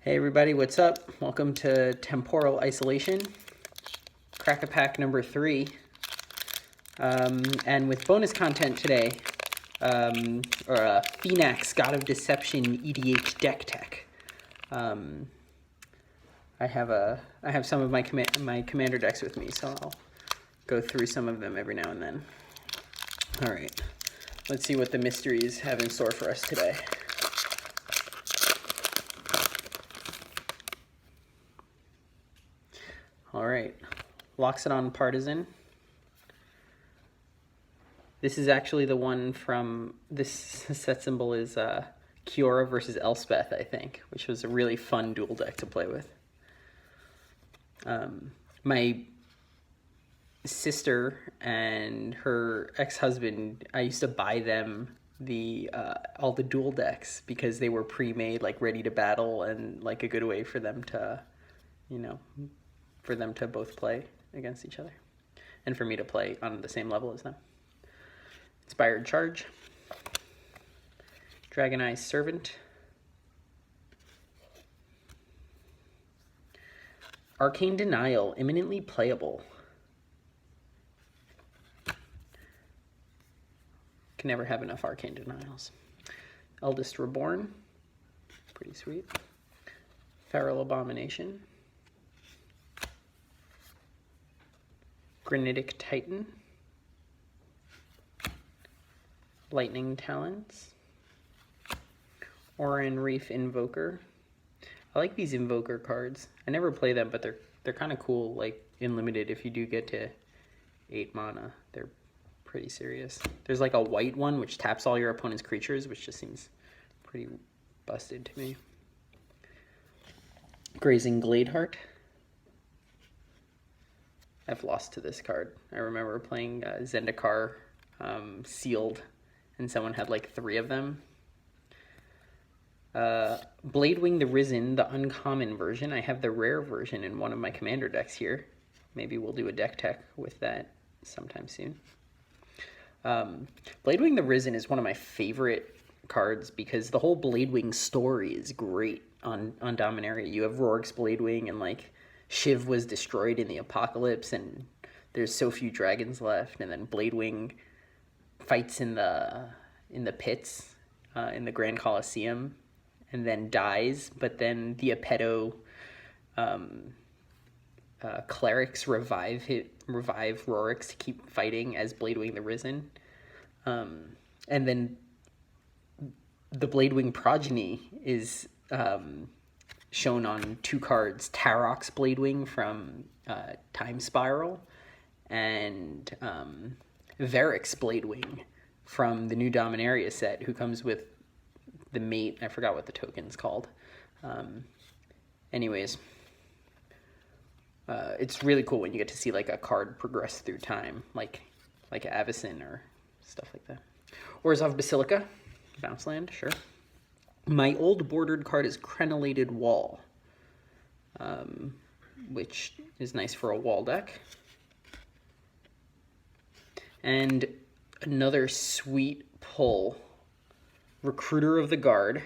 Hey everybody, what's up? Welcome to Temporal Isolation, Crack-a-Pack number 3. And with bonus content today, or a Phenax God of Deception EDH deck tech. I have some of my commander decks with me, so I'll go through some of them every now and then. All right, let's see what the mysteries have in store for us today. All right, Loxodon Partisan. This is actually the one from, this set symbol is Kiora versus Elspeth, I think, which was a really fun dual deck to play with. My sister and her ex-husband, I used to buy them all the dual decks because they were pre-made, like ready to battle, and like a good way for them to, for them to both play against each other, and for me to play on the same level as them. Inspired Charge, Dragon Eye Servant, Arcane Denial, imminently playable. Can never have enough Arcane Denials. Eldest Reborn, pretty sweet. Feral Abomination, Granitic Titan, Lightning Talons, Oran Reef Invoker. I like these Invoker cards. I never play them, but they're kind of cool, like in limited. If you do get to 8 mana, they're pretty serious. There's like a white one which taps all your opponent's creatures, which just seems pretty busted to me. Grazing Gladeheart. I've lost to this card. I remember playing Zendikar sealed, and someone had like 3 of them. Bladewing the Risen, the uncommon version. I have the rare version in one of my commander decks here. Maybe we'll do a deck tech with that sometime soon. Bladewing the Risen is one of my favorite cards because the whole Bladewing story is great on Dominaria. You have Rorik's Bladewing, and like Shiv was destroyed in the apocalypse, and there's so few dragons left, and then Bladewing fights in the pits in the Grand Colosseum, and then dies, but then the Apeto clerics revive Rorik's to keep fighting as Bladewing the Risen. And then the Bladewing progeny is shown on 2 cards, Tarok's Bladewing from Time Spiral, and Varric's Bladewing from the new Dominaria set, who comes with the mate. I forgot what the token's called. Anyways, it's really cool when you get to see like a card progress through time, like Avacyn or stuff like that. Orzhov Basilica, bounce land, sure. My old bordered card is Crenellated Wall, which is nice for a wall deck. And another sweet pull, Recruiter of the Guard.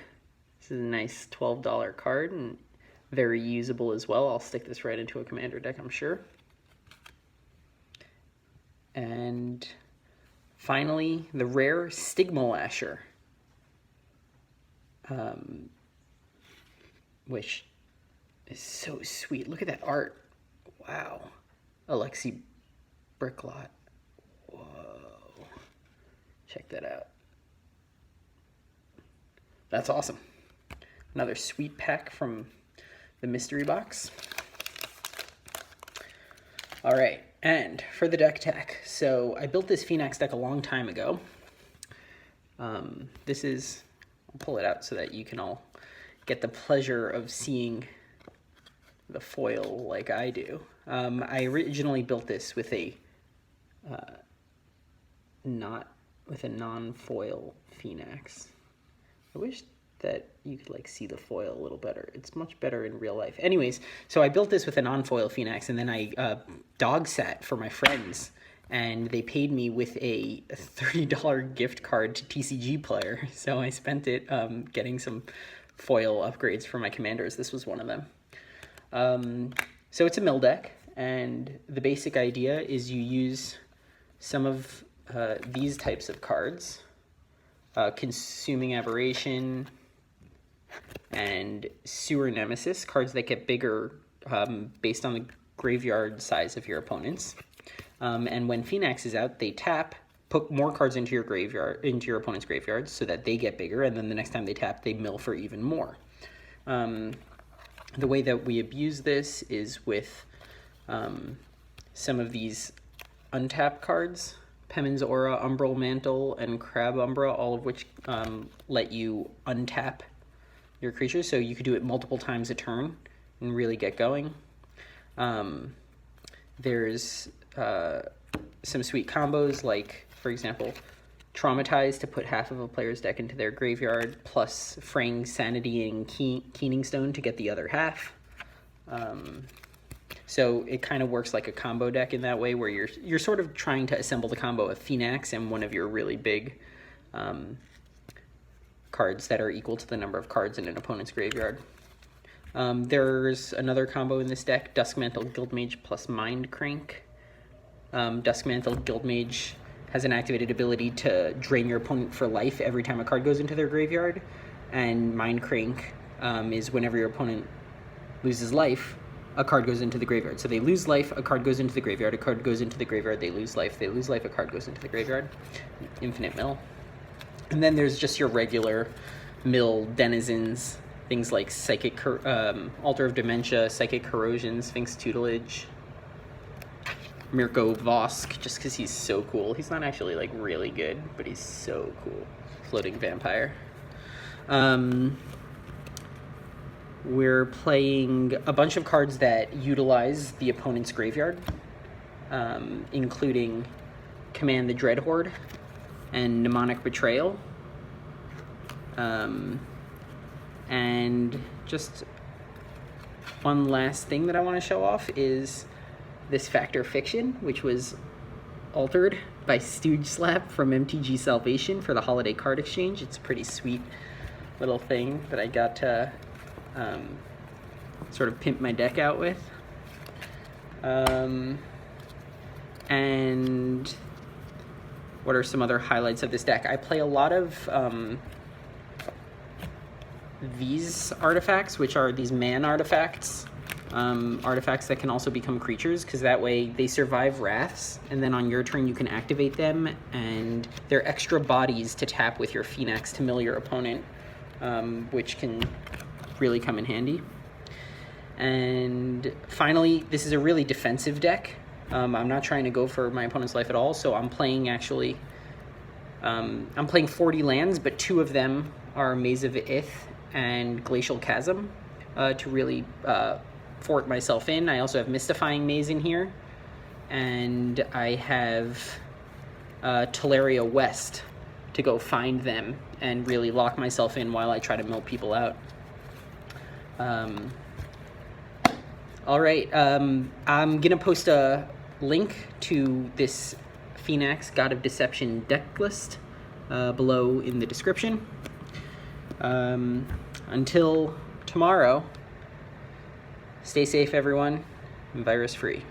This is a nice $12 card and very usable as well. I'll stick this right into a commander deck, I'm sure. And finally, the rare Stigma Lasher, which is so sweet. Look at that art. Wow. Alexi Bricklot. Whoa. Check that out. That's awesome. Another sweet pack from the mystery box. All right, and for the deck tech. So I built this Phenax deck a long time ago. This is, I'll pull it out so that you can all get the pleasure of seeing the foil like I do. I originally built this with a non-foil Phenax. I wish that you could like see the foil a little better. It's much better in real life. Anyways, so I built this with a non-foil Phenax, and then I dog sat for my friends, and they paid me with a $30 gift card to TCG Player. So I spent it getting some foil upgrades for my commanders. This was one of them. So it's a mill deck, and the basic idea is you use some of these types of cards, Consuming Aberration and Sewer Nemesis, cards that get bigger based on the graveyard size of your opponents. And when Phenax is out, they tap, put more cards into your graveyard, into your opponent's graveyard, so that they get bigger, and then the next time they tap, they mill for even more. The way that we abuse this is with some of these untap cards, Pemin's Aura, Umbral Mantle, and Crab Umbra, all of which let you untap your creatures, so you could do it multiple times a turn and really get going. There's some sweet combos, like, for example, Traumatize to put half of a player's deck into their graveyard, plus Fraying Sanity and Keening Stone to get the other half. So it kind of works like a combo deck in that way, where you're sort of trying to assemble the combo of Phenax and one of your really big cards that are equal to the number of cards in an opponent's graveyard. There's another combo in this deck, Duskmantle Guildmage plus Mind Crank. Duskmantle Guildmage has an activated ability to drain your opponent for life every time a card goes into their graveyard, and Mind Crank is whenever your opponent loses life, a card goes into the graveyard. So they lose life, a card goes into the graveyard, a card goes into the graveyard, they lose life, a card goes into the graveyard. Infinite mill. And then there's just your regular mill denizens, things like Altar of Dementia, Psychic Corrosion, Sphinx Tutelage, Mirko Vosk, just because he's so cool. He's not actually like really good, but he's so cool. Floating Vampire. We're playing a bunch of cards that utilize the opponent's graveyard, including Command the Dreadhorde and Mnemonic Betrayal. And just one last thing that I want to show off is this Factor Fiction, which was altered by Stooge Slap from MTG Salvation for the Holiday Card Exchange. It's a pretty sweet little thing that I got to sort of pimp my deck out with. And what are some other highlights of this deck? I play a lot of these artifacts, which are these man artifacts. Artifacts that can also become creatures, because that way they survive wraths, and then on your turn you can activate them, and they're extra bodies to tap with your Phenax to mill your opponent, which can really come in handy. And finally, this is a really defensive deck. I'm not trying to go for my opponent's life at all, so I'm playing actually, I'm playing 40 lands, but 2 of them are Maze of Ith and Glacial Chasm to really fort myself in. I also have Mystifying Maze in here, and I have Teleria West to go find them and really lock myself in while I try to mill people out. All right, I'm gonna post a link to this Phenax God of Deception deck list below in the description. Until tomorrow, stay safe, everyone, and virus free.